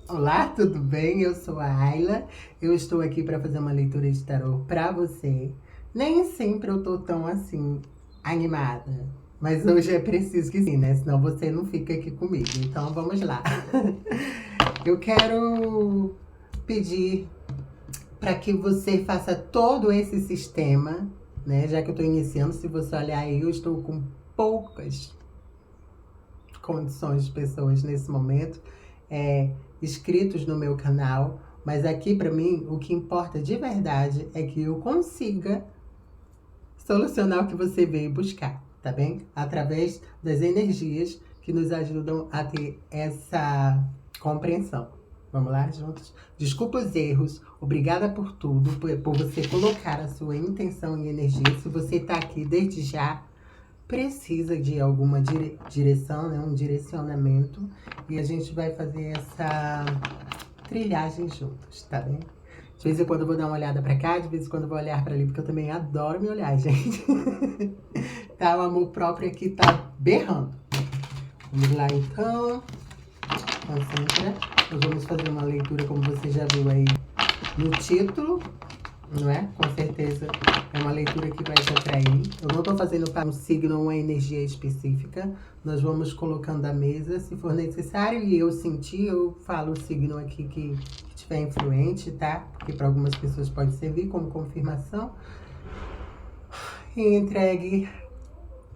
Olá, tudo bem? Eu sou a Ayla. Eu estou aqui para fazer uma leitura de tarô para você. Nem sempre eu tô tão assim animada, mas hoje é preciso que sim, né? Senão você não fica aqui comigo. Então vamos lá. Eu quero pedir para que você faça todo esse sistema, né? Já que eu estou iniciando, se você olhar aí, eu estou com poucas condições de pessoas nesse momento inscritos no meu canal, mas aqui para mim o que importa de verdade é que eu consiga solucionar o que você veio buscar, tá bem? Através das energias que nos ajudam a ter essa compreensão. Vamos lá, juntos? Desculpa os erros, obrigada por tudo, por você colocar a sua intenção e energia. Se você está aqui desde já, precisa de alguma direção, né? Um direcionamento. E a gente vai fazer essa trilhagem juntos, tá bem? De vez em quando eu vou dar uma olhada pra cá, de vez em quando eu vou olhar pra ali, porque eu também adoro me olhar, gente. Tá, o amor próprio aqui tá berrando. Vamos lá, então. Concentra. Nós vamos fazer uma leitura, como você já viu aí no título, não é? Com certeza é uma leitura que vai te atrair. Eu não estou fazendo para um signo ou uma energia específica. Nós vamos colocando a mesa, se for necessário, e eu sentir, eu falo o signo aqui que tiver influente, tá? Porque para algumas pessoas pode servir como confirmação. E entregue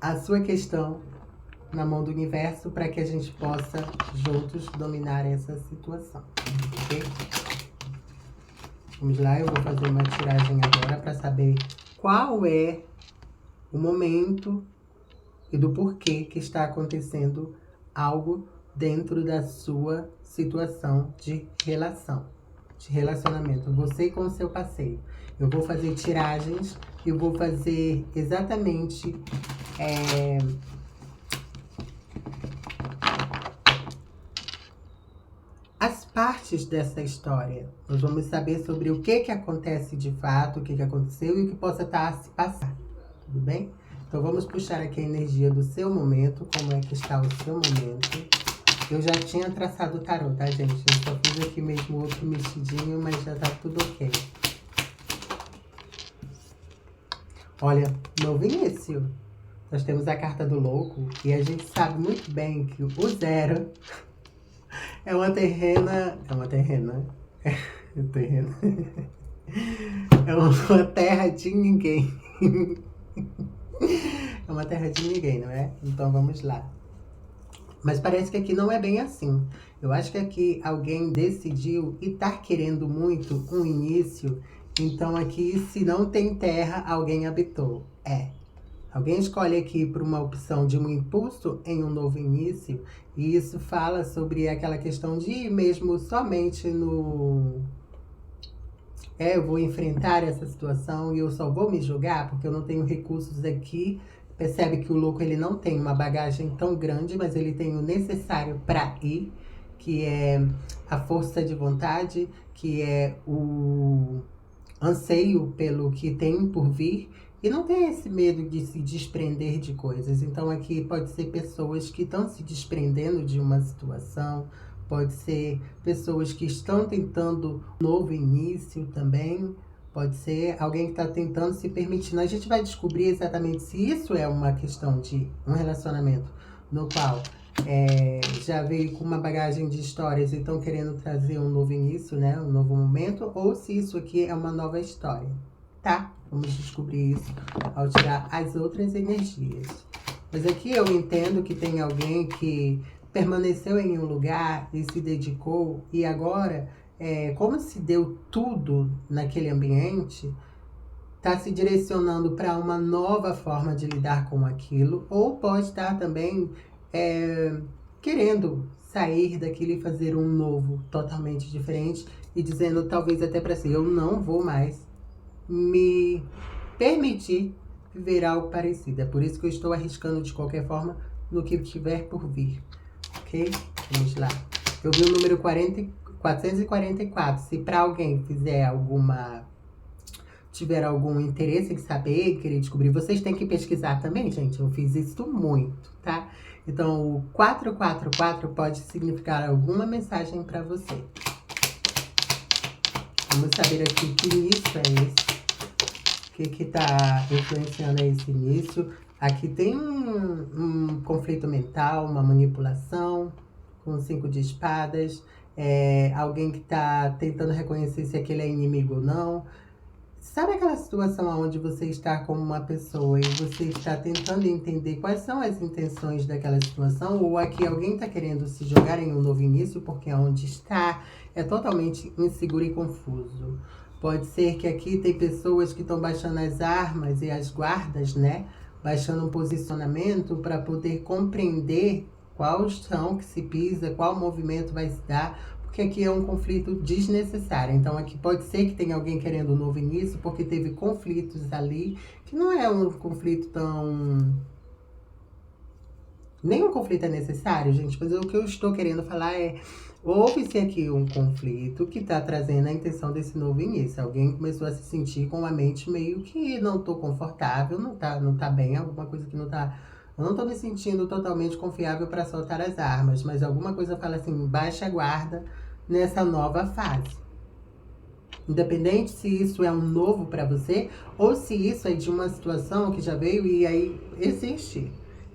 a sua questão na mão do universo para que a gente possa juntos dominar essa situação, ok? Vamos lá, eu vou fazer uma tiragem agora para saber qual é o momento e do porquê que está acontecendo algo dentro da sua situação de relação, de relacionamento, você com o seu parceiro. Eu vou fazer tiragens, eu vou fazer exatamente as partes dessa história. Nós vamos saber sobre o que acontece de fato, o que aconteceu e o que possa estar a se passar. Tudo bem? Então vamos puxar aqui a energia do seu momento, como é que está o seu momento. Eu já tinha traçado o tarô, tá, gente? Eu só fiz aqui mesmo outro mexidinho, mas já tá tudo ok. Olha, novo início. Nós temos a carta do louco e a gente sabe muito bem que o zero é uma terrena. É uma terrena. É terreno. É uma terra de ninguém. É uma terra de ninguém, não é? Então vamos lá. Mas parece que aqui não é bem assim. Eu acho que aqui alguém decidiu e tá querendo muito um início. Então aqui, se não tem terra, alguém habitou. Alguém escolhe aqui por uma opção de um impulso em um novo início. E isso fala sobre aquela questão de ir mesmo somente no... eu vou enfrentar essa situação e eu só vou me julgar porque eu não tenho recursos aqui. Percebe que o louco ele não tem uma bagagem tão grande, mas ele tem o necessário para ir, que é a força de vontade, que é o anseio pelo que tem por vir, e não tem esse medo de se desprender de coisas. Então aqui pode ser pessoas que estão se desprendendo de uma situação, pode ser pessoas que estão tentando um novo início também, pode ser alguém que está tentando se permitindo. A gente vai descobrir exatamente se isso é uma questão de um relacionamento no qual já veio com uma bagagem de histórias e estão querendo trazer um novo início, né? Um novo momento, ou se isso aqui é uma nova história, tá? Vamos descobrir isso ao tirar as outras energias. Mas aqui eu entendo que tem alguém que permaneceu em um lugar e se dedicou e agora, como se deu tudo naquele ambiente, está se direcionando para uma nova forma de lidar com aquilo, ou pode estar também querendo sair daquilo e fazer um novo, totalmente diferente, e dizendo talvez até para si, eu não vou mais me permitir viver algo parecido. É por isso que eu estou arriscando de qualquer forma no que tiver por vir. Ok? Vamos lá. Eu vi o número 444. Se para alguém tiver algum interesse em saber, querer descobrir, vocês têm que pesquisar também, gente. Eu fiz isso muito, tá? Então, o 444 pode significar alguma mensagem para você. Vamos saber aqui que início é esse. O que está influenciando esse início? Aqui tem um conflito mental, uma manipulação, com 5 de espadas. Alguém que está tentando reconhecer se aquele é inimigo ou não. Sabe aquela situação onde você está com uma pessoa e você está tentando entender quais são as intenções daquela situação? Ou aqui alguém está querendo se jogar em um novo início porque onde está é totalmente inseguro e confuso. Pode ser que aqui tem pessoas que estão baixando as armas e as guardas, né? Baixando um posicionamento para poder compreender qual chão que se pisa, qual movimento vai se dar, porque aqui é um conflito desnecessário. Então aqui pode ser que tenha alguém querendo um novo início, porque teve conflitos ali, que não é um conflito tão... Nenhum conflito é necessário, gente, mas o que eu estou querendo falar é... Houve-se aqui um conflito que está trazendo a intenção desse novo início. Alguém começou a se sentir com a mente meio que não estou confortável, não tá bem, alguma coisa que não tá... Eu não estou me sentindo totalmente confiável para soltar as armas, mas alguma coisa fala assim, baixa a guarda nessa nova fase. Independente se isso é um novo para você ou se isso é de uma situação que já veio e aí existe.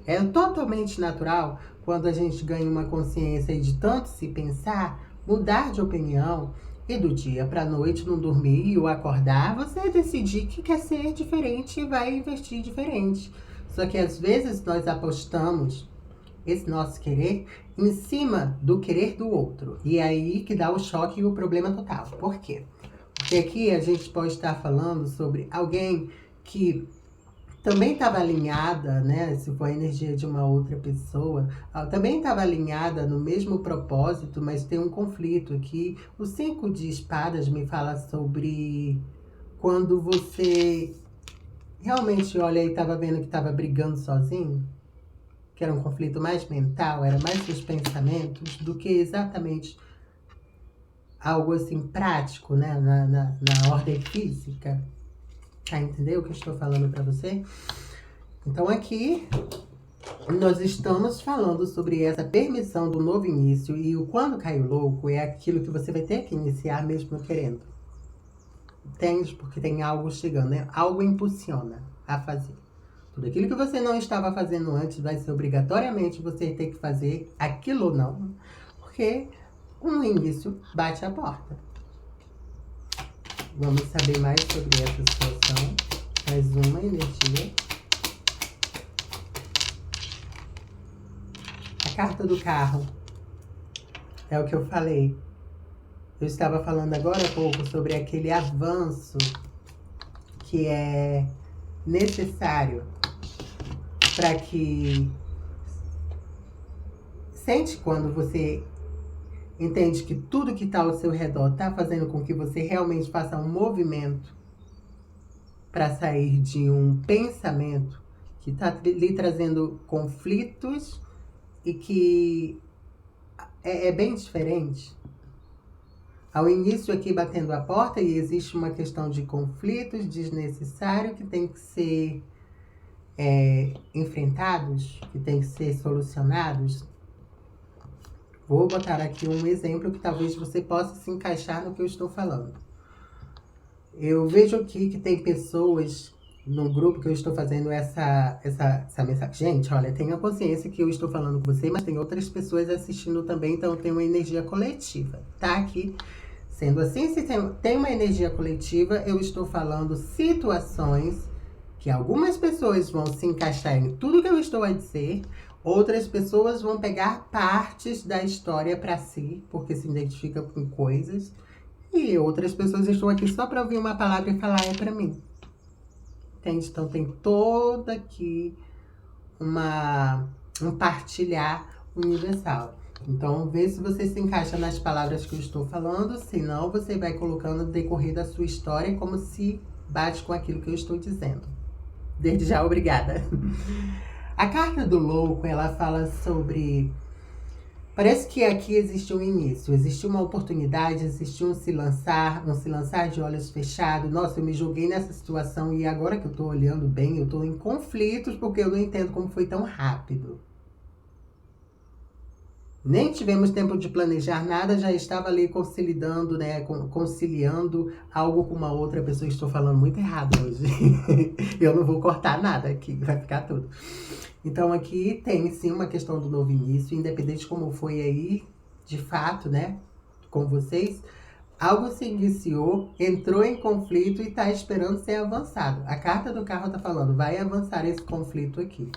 É totalmente natural quando a gente ganha uma consciência de tanto se pensar, mudar de opinião e do dia para a noite não dormir ou acordar, você decidir que quer ser diferente e vai investir diferente. Só que às vezes nós apostamos esse nosso querer em cima do querer do outro. E é aí que dá o choque e o problema total. Por quê? Porque aqui a gente pode estar falando sobre alguém que também estava alinhada, né? Se for a energia de uma outra pessoa, também estava alinhada no mesmo propósito, mas tem um conflito aqui. O 5 de espadas me fala sobre quando você realmente olha e estava vendo que estava brigando sozinho, que era um conflito mais mental, era mais dos pensamentos do que exatamente algo assim prático, né? Na ordem física. Tá, entendeu o que eu estou falando para você? Então aqui nós estamos falando sobre essa permissão do novo início e o quando cai o louco é aquilo que você vai ter que iniciar mesmo querendo. Entende? Porque tem algo chegando, né? Algo impulsiona a fazer. Tudo aquilo que você não estava fazendo antes vai ser obrigatoriamente você ter que fazer aquilo ou não, porque um início bate a porta. Vamos saber mais sobre essa situação. Mais uma energia. A carta do carro. É o que eu falei. Eu estava falando agora há pouco sobre aquele avanço que é necessário para que... Sente quando você entende que tudo que está ao seu redor está fazendo com que você realmente faça um movimento para sair de um pensamento que está lhe trazendo conflitos e que é bem diferente. Ao início aqui batendo a porta e existe uma questão de conflitos desnecessários que tem que ser enfrentados, que tem que ser solucionados. Vou botar aqui um exemplo que talvez você possa se encaixar no que eu estou falando. Eu vejo aqui que tem pessoas no grupo que eu estou fazendo essa mensagem. Gente, olha, tenha consciência que eu estou falando com você, mas tem outras pessoas assistindo também, então tem uma energia coletiva, tá? Aqui, sendo assim, se tem uma energia coletiva, eu estou falando situações que algumas pessoas vão se encaixar em tudo que eu estou a dizer, outras pessoas vão pegar partes da história para si, porque se identifica com coisas, e outras pessoas estão aqui só para ouvir uma palavra e falar, é para mim. Entende? Então tem toda aqui um partilhar universal. Então vê se você se encaixa nas palavras que eu estou falando, senão você vai colocando no decorrer da sua história como se bate com aquilo que eu estou dizendo. Desde já, obrigada. A carta do louco, ela fala sobre... Parece que aqui existe um início, existe uma oportunidade, existe um se lançar de olhos fechados. Nossa, eu me joguei nessa situação e agora que eu tô olhando bem, eu tô em conflitos porque eu não entendo como foi tão rápido. Nem tivemos tempo de planejar nada, já estava ali conciliando, né? Conciliando algo com uma outra pessoa. Estou falando muito errado hoje. Eu não vou cortar nada aqui, vai ficar tudo. Então aqui tem sim uma questão do novo início, independente de como foi aí, de fato, né? Com vocês. Algo se iniciou, entrou em conflito e está esperando ser avançado. A carta do carro está falando, vai avançar esse conflito aqui.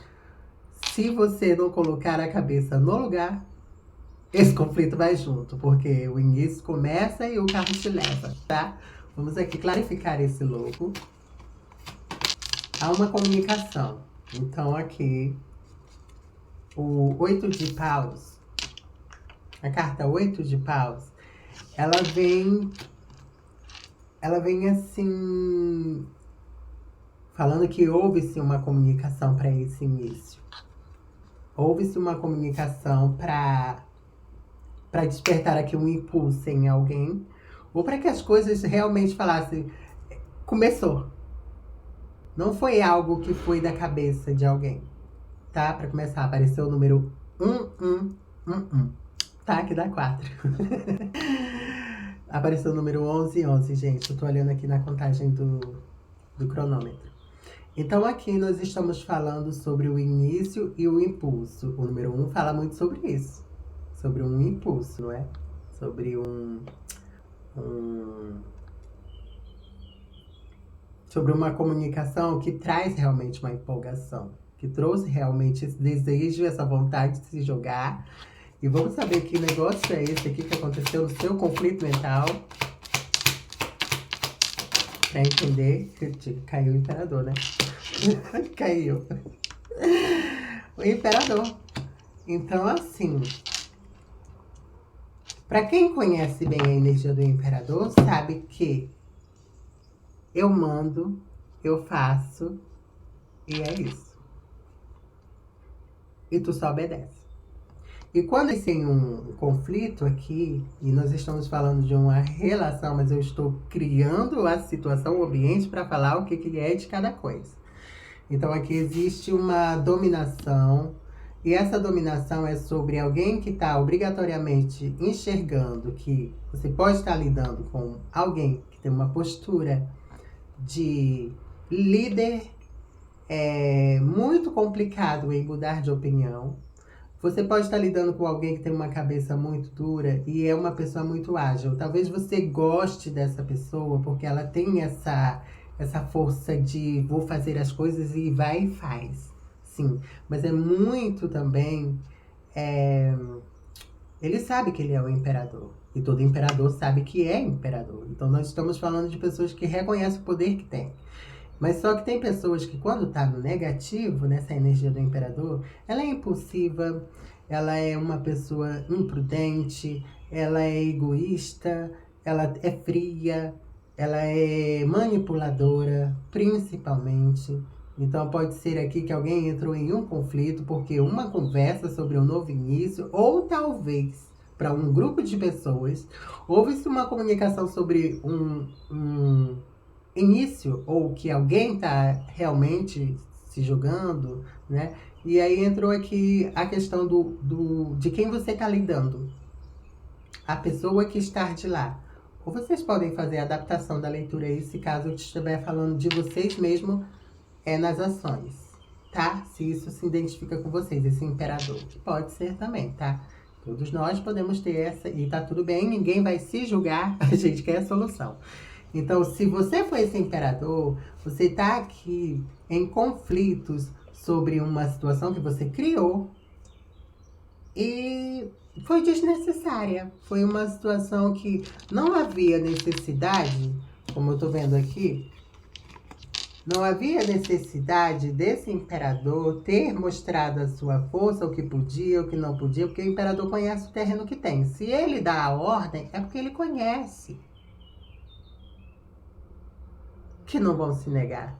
Se você não colocar a cabeça no lugar, esse conflito vai junto, porque o início começa e o carro te leva, tá? Vamos aqui clarificar esse logo. Há uma comunicação. Então aqui, o 8 de paus, a carta 8 de paus, ela vem assim, falando que houve-se uma comunicação para esse início. Houve-se uma comunicação para despertar aqui um impulso em alguém, ou para que as coisas realmente falassem, começou. Não foi algo que foi da cabeça de alguém, tá? Para começar, apareceu o número 1111, tá? Que dá 4. Apareceu o número 1111, gente. Eu tô olhando aqui na contagem do cronômetro. Então aqui nós estamos falando sobre o início e o impulso. O número 1 fala muito sobre isso. Sobre um impulso, não é? Sobre sobre uma comunicação que traz realmente uma empolgação. Que trouxe realmente esse desejo, essa vontade de se jogar. E vamos saber que negócio é esse aqui que aconteceu no seu conflito mental. Pra entender. Caiu o imperador, né? Caiu. O imperador. Então, assim, para quem conhece bem a energia do imperador, sabe que eu mando, eu faço, e é isso. E tu só obedece. E quando tem um conflito aqui, e nós estamos falando de uma relação, mas eu estou criando a situação, o ambiente, para falar o que é de cada coisa. Então aqui existe uma dominação, e essa dominação é sobre alguém que está obrigatoriamente enxergando que você pode estar lidando com alguém que tem uma postura de líder muito complicado em mudar de opinião. Você pode estar lidando com alguém que tem uma cabeça muito dura e é uma pessoa muito ágil. Talvez você goste dessa pessoa porque ela tem essa força de vou fazer as coisas e vai e faz. Sim, mas é muito também... ele sabe que ele é o imperador. E todo imperador sabe que é imperador. Então nós estamos falando de pessoas que reconhecem o poder que tem. Mas só que tem pessoas que quando tá no negativo, nessa energia do imperador, ela é impulsiva, ela é uma pessoa imprudente, ela é egoísta, ela é fria, ela é manipuladora, principalmente. Então pode ser aqui que alguém entrou em um conflito porque uma conversa sobre um novo início, ou talvez para um grupo de pessoas, houve-se uma comunicação sobre um início, ou que alguém está realmente se jogando, né? E aí entrou aqui a questão de quem você está lidando. A pessoa que está de lá. Ou vocês podem fazer a adaptação da leitura aí, se caso eu estiver falando de vocês mesmo nas ações, tá? Se isso se identifica com vocês, esse imperador. Que pode ser também, tá? Todos nós podemos ter essa, e tá tudo bem, ninguém vai se julgar, a gente quer a solução. Então, se você for esse imperador, você tá aqui em conflitos sobre uma situação que você criou e foi desnecessária. Foi uma situação que não havia necessidade, como eu tô vendo aqui, não havia necessidade desse imperador ter mostrado a sua força, o que podia, o que não podia, porque o imperador conhece o terreno que tem. Se ele dá a ordem, é porque ele conhece. Que não vão se negar.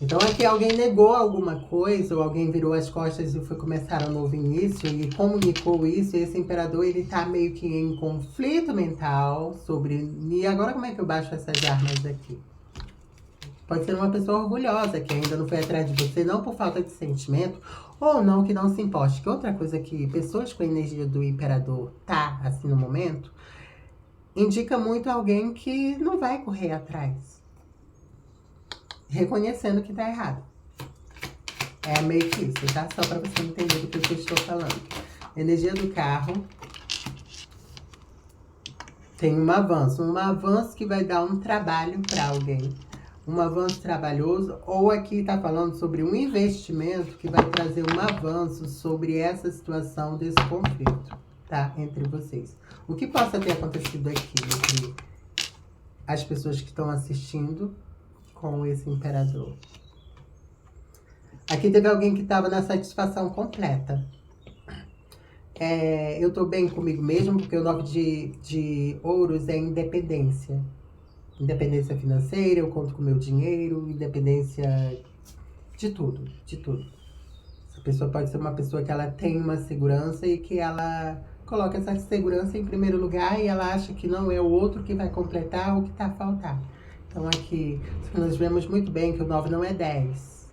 Então aqui alguém negou alguma coisa, ou alguém virou as costas e foi começar um novo início e comunicou isso, e esse imperador ele tá meio que em conflito mental sobre... E agora como é que eu baixo essas armas aqui? Pode ser uma pessoa orgulhosa, que ainda não foi atrás de você, não por falta de sentimento, ou não que não se importe. Que outra coisa que pessoas com a energia do imperador tá, assim, no momento, indica muito alguém que não vai correr atrás. Reconhecendo que tá errado. É meio que isso, tá? Só pra você entender do que eu estou falando. Energia do carro. Tem um avanço que vai dar um trabalho para alguém. Um avanço trabalhoso, ou aqui está falando sobre um investimento que vai trazer um avanço sobre essa situação desse conflito, tá? Entre vocês. O que possa ter acontecido aqui entre as pessoas que estão assistindo com esse imperador? Aqui teve alguém que estava na satisfação completa. Eu tô bem comigo mesmo, porque o 9 de ouros é independência. Independência financeira, eu conto com o meu dinheiro, independência de tudo, de tudo. Essa pessoa pode ser uma pessoa que ela tem uma segurança e que ela coloca essa segurança em primeiro lugar e ela acha que não é o outro que vai completar o que tá a faltar. Então aqui, nós vemos muito bem que o 9 não é 10.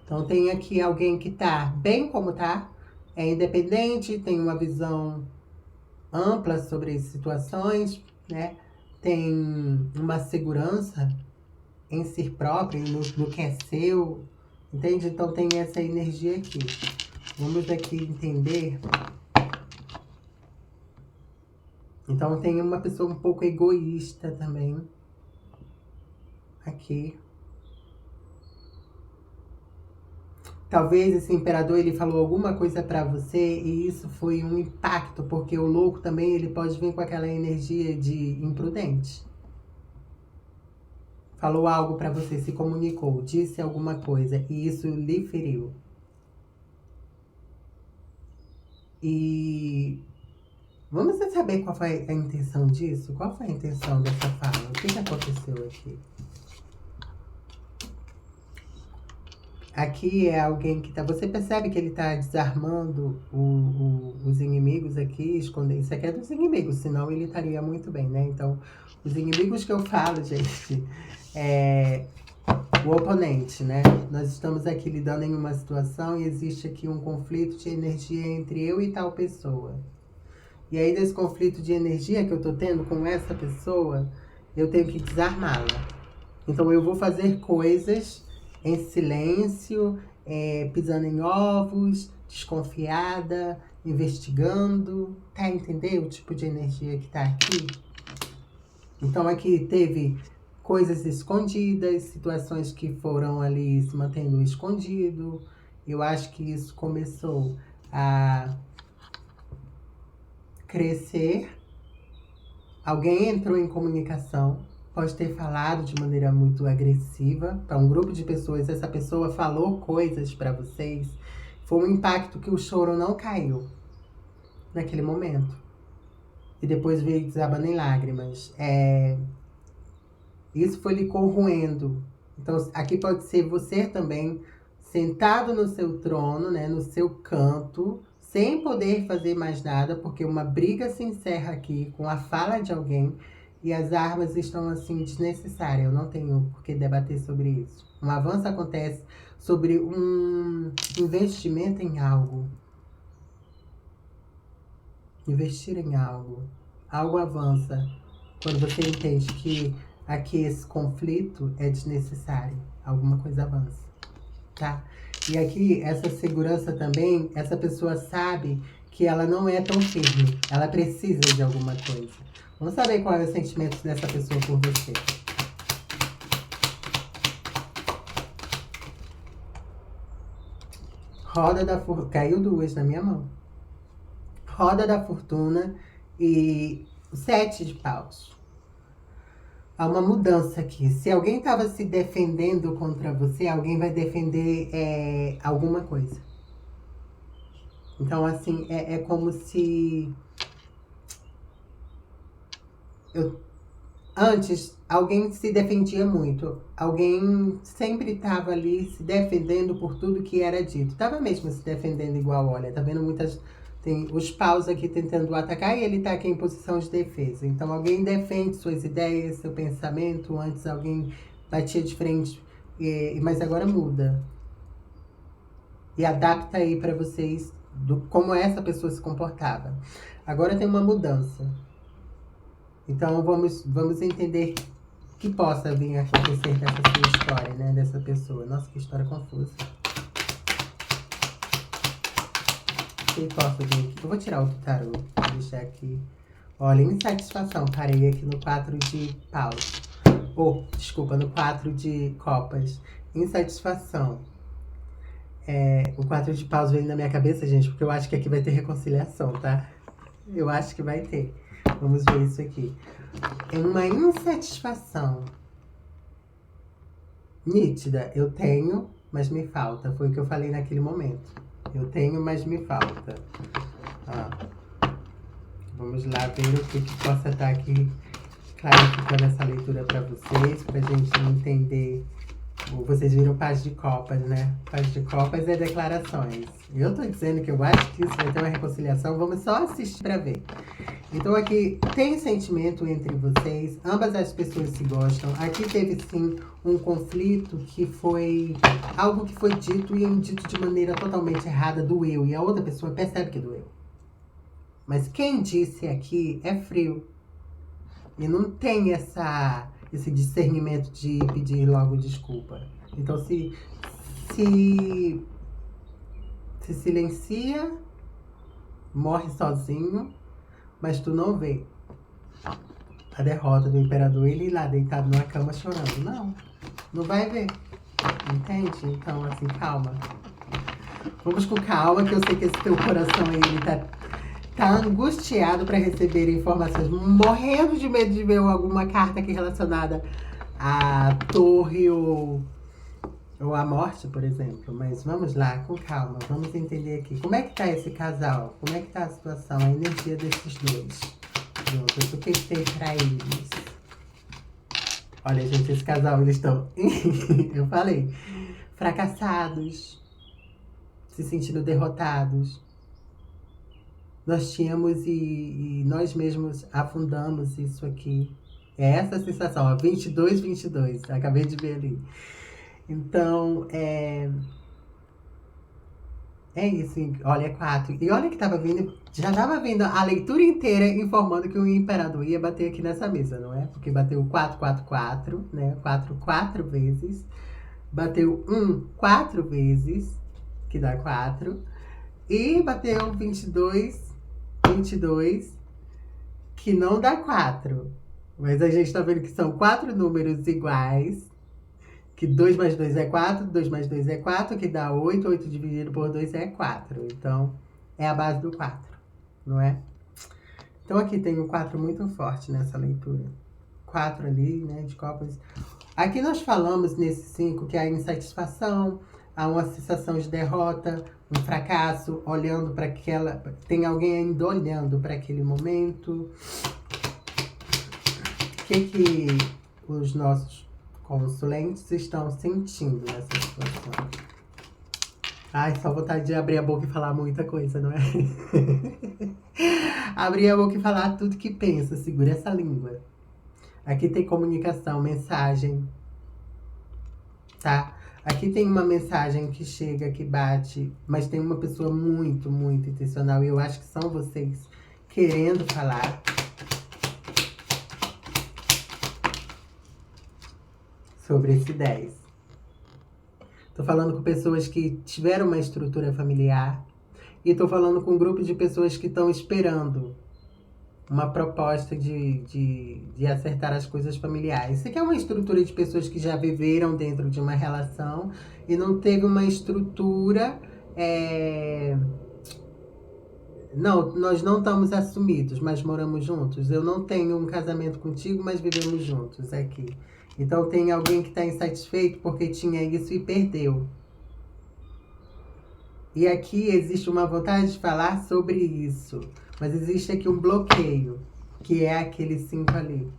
Então tem aqui alguém que tá bem como tá, é independente, tem uma visão ampla sobre as situações, né? Tem uma segurança em si próprio, no que é seu, entende? Então tem essa energia aqui. Vamos aqui entender. Então tem uma pessoa um pouco egoísta também. Aqui. Talvez esse imperador ele falou alguma coisa pra você e isso foi um impacto, porque o louco também ele pode vir com aquela energia de imprudente. Falou algo pra você, se comunicou, disse alguma coisa e isso lhe feriu. E vamos saber qual foi a intenção disso? Qual foi a intenção dessa fala? O que aconteceu aqui? Aqui é alguém que tá... Você percebe que ele tá desarmando os inimigos aqui, escondendo. Isso aqui é dos inimigos, senão ele estaria muito bem, né? Então, os inimigos que eu falo, gente, é o oponente, né? Nós estamos aqui lidando em uma situação e existe aqui um conflito de energia entre eu e tal pessoa. E aí, desse conflito de energia que eu tô tendo com essa pessoa, eu tenho que desarmá-la. Então, eu vou fazer coisas em silêncio, pisando em ovos, desconfiada, investigando. Tá entendendo o tipo de energia que tá aqui? Então, aqui teve coisas escondidas, situações que foram ali se mantendo escondido. Eu acho que isso começou a crescer. Alguém entrou em comunicação, pode ter falado de maneira muito agressiva para um grupo de pessoas. Essa pessoa falou coisas para vocês. Foi um impacto que o choro não caiu naquele momento. E depois veio desabando em lágrimas. Isso foi lhe corroendo. Então aqui pode ser você também sentado no seu trono, né, no seu canto, sem poder fazer mais nada, porque uma briga se encerra aqui com a fala de alguém e as armas estão assim desnecessárias. Eu não tenho por que debater sobre isso. Um avanço acontece sobre um investimento em algo. Investir em algo. Algo avança quando você entende que aqui esse conflito é desnecessário. Alguma coisa avança, tá? E aqui, essa segurança também, essa pessoa sabe que ela não é tão firme. Ela precisa de alguma coisa. Vamos saber qual é o sentimento dessa pessoa por você. Roda da Fortuna. Caiu 2 na minha mão. Roda da Fortuna e 7 de paus. Há uma mudança aqui. Se alguém estava se defendendo contra você, alguém vai defender alguma coisa. Então, assim, é como se... Antes, alguém se defendia muito. Alguém sempre estava ali se defendendo por tudo que era dito. Estava mesmo se defendendo igual, olha, tá vendo muitas Tem os paus aqui tentando atacar e ele tá aqui em posição de defesa. Então alguém defende suas ideias, seu pensamento. Antes alguém batia de frente, mas agora muda. E adapta aí pra vocês como essa pessoa se comportava. Agora tem uma mudança. Então vamos entender que possa vir a acontecer dessa sua história, né? Dessa pessoa. Nossa, que história confusa. Que possa vir aqui. Eu vou tirar outro tarô. Vou deixar aqui. Olha, insatisfação. Parei aqui no 4 de paus. Desculpa, no 4 de copas. Insatisfação. O 4 de paus veio na minha cabeça, gente, porque eu acho que aqui vai ter reconciliação, tá? Eu acho que vai ter. Vamos ver isso aqui. É uma insatisfação nítida. Eu tenho, mas me falta. Foi o que eu falei naquele momento. Eu tenho, mas me falta. Vamos lá ver o que possa estar aqui clarificando essa leitura para vocês, pra gente entender. Vocês viram Paz de Copas, né? Paz de Copas é declarações. Eu tô dizendo que eu acho que isso vai ter uma reconciliação. Vamos só assistir pra ver. Então aqui tem sentimento entre vocês. Ambas as pessoas se gostam. Aqui teve sim um conflito que foi algo que foi dito e dito de maneira totalmente errada, doeu. E a outra pessoa percebe que doeu. Mas quem disse aqui é frio. E não tem esse discernimento de pedir logo desculpa. Então se silencia, morre sozinho, mas tu não vê a derrota do imperador, ele lá deitado numa cama chorando. Não vai ver. Entende? Então, assim, calma. Vamos com calma, que eu sei que esse teu coração aí, ele tá angustiado para receber informações, morrendo de medo de ver alguma carta aqui relacionada à torre ou à morte, por exemplo. Mas vamos lá, com calma, vamos entender aqui. Como é que tá esse casal? Como é que tá a situação, a energia desses dois juntos? O que tem pra eles? Olha, gente, esse casal, eles estão, eu falei, fracassados, se sentindo derrotados. Nós tínhamos e nós mesmos afundamos isso aqui. É essa a sensação, ó, 22, 22. Acabei de ver ali. Então, é isso. Olha, é 4. E olha que já tava vindo a leitura inteira informando que o imperador ia bater aqui nessa mesa, não é? Porque bateu 4, 4, 4, né? 4, 4 vezes. Bateu 1, 4 vezes, que dá 4. E bateu 22, 22, que não dá 4. Mas a gente tá vendo que são 4 números iguais. Que 2 mais 2 é 4, 2 mais 2 é 4, que dá 8. 8 dividido por 2 é 4. Então, é a base do 4, não é? Então, aqui tem um 4 muito forte nessa leitura. 4 ali, né, de copas. Aqui nós falamos nesse 5 que há insatisfação, há uma sensação de derrota, um fracasso, olhando para aquela... Tem alguém ainda olhando para aquele momento. O que os nossos consulentes estão sentindo nessa situação? Ai, só vontade de abrir a boca e falar muita coisa, não é? Abrir a boca e falar tudo que pensa, segura essa língua. Aqui tem comunicação, mensagem, tá? Aqui tem uma mensagem que chega, que bate, mas tem uma pessoa muito, muito intencional. E eu acho que são vocês querendo falar sobre esse 10. Tô falando com pessoas que tiveram uma estrutura familiar. E tô falando com um grupo de pessoas que estão esperando uma proposta de acertar as coisas familiares. Isso aqui é uma estrutura de pessoas que já viveram dentro de uma relação e não teve uma estrutura... Não, nós não estamos assumidos, mas moramos juntos. Eu não tenho um casamento contigo, mas vivemos juntos aqui. Então tem alguém que está insatisfeito porque tinha isso e perdeu. E aqui existe uma vontade de falar sobre isso. Mas existe aqui um bloqueio, que é aquele 5 ali.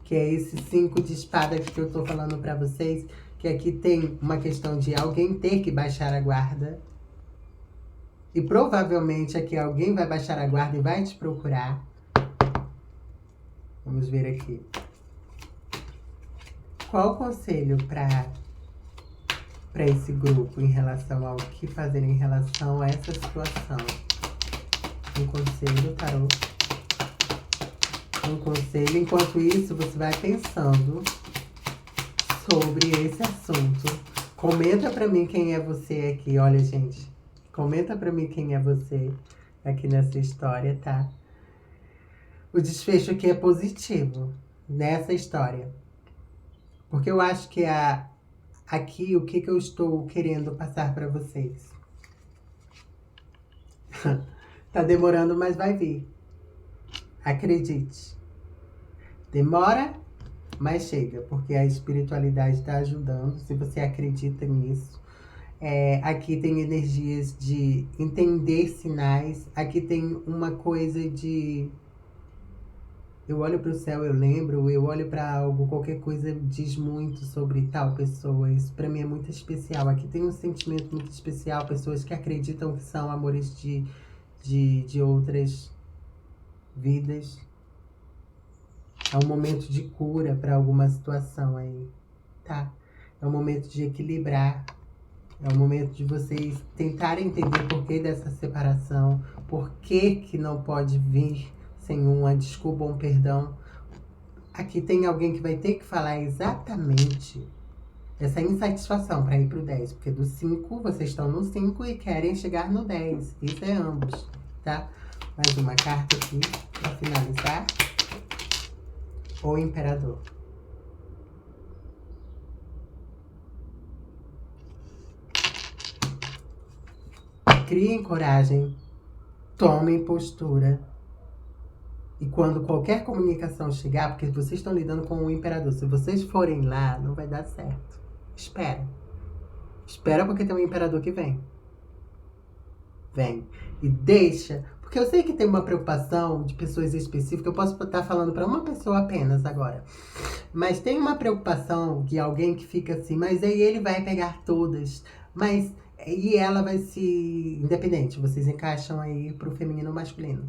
Que é esse 5 de espadas que eu tô falando pra vocês. Que aqui tem uma questão de alguém ter que baixar a guarda. E provavelmente aqui alguém vai baixar a guarda e vai te procurar. Vamos ver aqui. Qual o conselho para esse grupo em relação ao que fazer em relação a essa situação? Um conselho, tarô. Um conselho. Enquanto isso, você vai pensando sobre esse assunto. Comenta pra mim quem é você aqui. Olha, gente. Comenta pra mim quem é você aqui nessa história, tá? O desfecho aqui é positivo nessa história. Porque eu acho que aqui o que eu estou querendo passar pra vocês. Tá demorando, mas vai vir. Acredite. Demora, mas chega, porque a espiritualidade está ajudando, se você acredita nisso. Aqui tem energias de entender sinais, aqui tem uma coisa de... Eu olho para o céu, eu lembro, eu olho para algo, qualquer coisa diz muito sobre tal pessoa. Isso para mim é muito especial. Aqui tem um sentimento muito especial, pessoas que acreditam que são amores de outras vidas. É um momento de cura para alguma situação aí, tá? É um momento de equilibrar. É um momento de vocês tentarem entender o porquê dessa separação. Por que não pode vir sem uma desculpa ou um perdão. Aqui tem alguém que vai ter que falar exatamente essa insatisfação para ir pro 10. Porque do 5, vocês estão no 5 e querem chegar no 10. Isso é ambos, tá? Mais uma carta aqui para finalizar. O Imperador. Criem coragem, tomem postura. E quando qualquer comunicação chegar, porque vocês estão lidando com o Imperador, se vocês forem lá, não vai dar certo. Espera. Espera porque tem um Imperador que vem. Vem. E deixa. Porque eu sei que tem uma preocupação de pessoas específicas. Eu posso estar falando para uma pessoa apenas agora. Mas tem uma preocupação de alguém que fica assim, mas aí ele vai pegar todas. Mas... E ela vai se... Independente, vocês encaixam aí pro feminino ou masculino.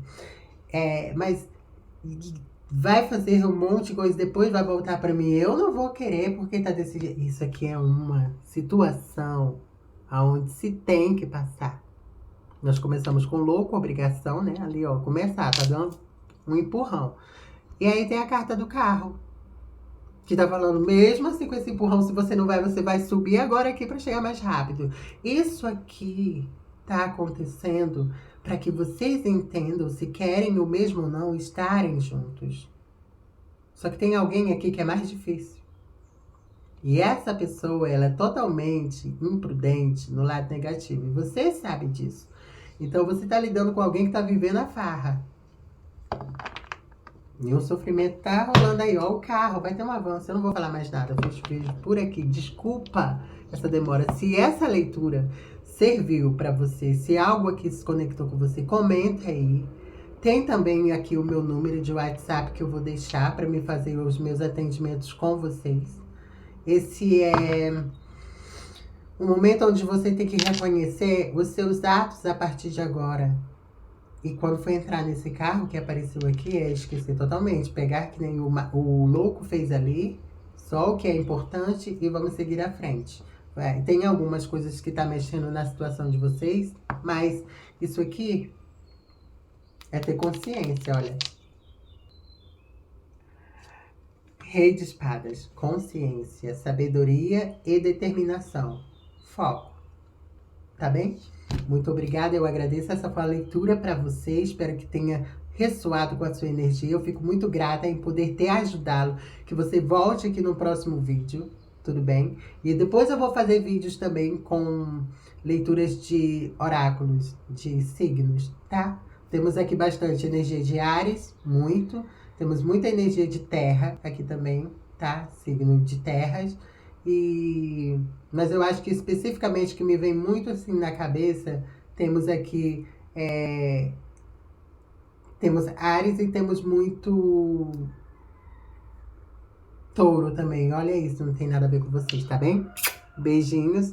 Mas vai fazer um monte de coisa, depois vai voltar pra mim. Eu não vou querer porque tá decidido. Isso aqui é uma situação onde se tem que passar. Nós começamos com louco, obrigação, né? Ali, ó, começar, tá dando um empurrão. E aí tem a carta do carro. Que tá falando, mesmo assim com esse empurrão, se você não vai, você vai subir agora aqui pra chegar mais rápido. Isso aqui tá acontecendo para que vocês entendam se querem o mesmo ou não estarem juntos. Só que tem alguém aqui que é mais difícil. E essa pessoa, ela é totalmente imprudente no lado negativo. E você sabe disso. Então você tá lidando com alguém que tá vivendo a farra. E o sofrimento tá rolando aí, ó, o carro, vai ter um avanço. Eu não vou falar mais nada, eu vejo por aqui. Desculpa essa demora. Se essa leitura serviu pra você, se algo aqui se conectou com você, comenta aí. Tem também aqui o meu número de WhatsApp que eu vou deixar pra me fazer os meus atendimentos com vocês. Esse é um momento onde você tem que reconhecer os seus atos a partir de agora. E quando for entrar nesse carro que apareceu aqui, esquecer totalmente. Pegar que nem o louco fez ali, só o que é importante e vamos seguir à frente. Tem algumas coisas que tá mexendo na situação de vocês, mas isso aqui é ter consciência, olha. Rei de espadas, consciência, sabedoria e determinação. Foco. Tá bem? Muito obrigada, eu agradeço. Essa foi a leitura para você. Espero que tenha ressoado com a sua energia. Eu fico muito grata em poder ter ajudá-lo. Que você volte aqui no próximo vídeo, tudo bem? E depois eu vou fazer vídeos também com leituras de oráculos, de signos, tá? Temos aqui bastante energia de Áries, muito. Temos muita energia de terra aqui também, tá? Signo de terras. Mas eu acho que especificamente que me vem muito assim na cabeça, temos aqui, temos Áries e temos muito Touro também. Olha isso, não tem nada a ver com vocês, tá bem? Beijinhos.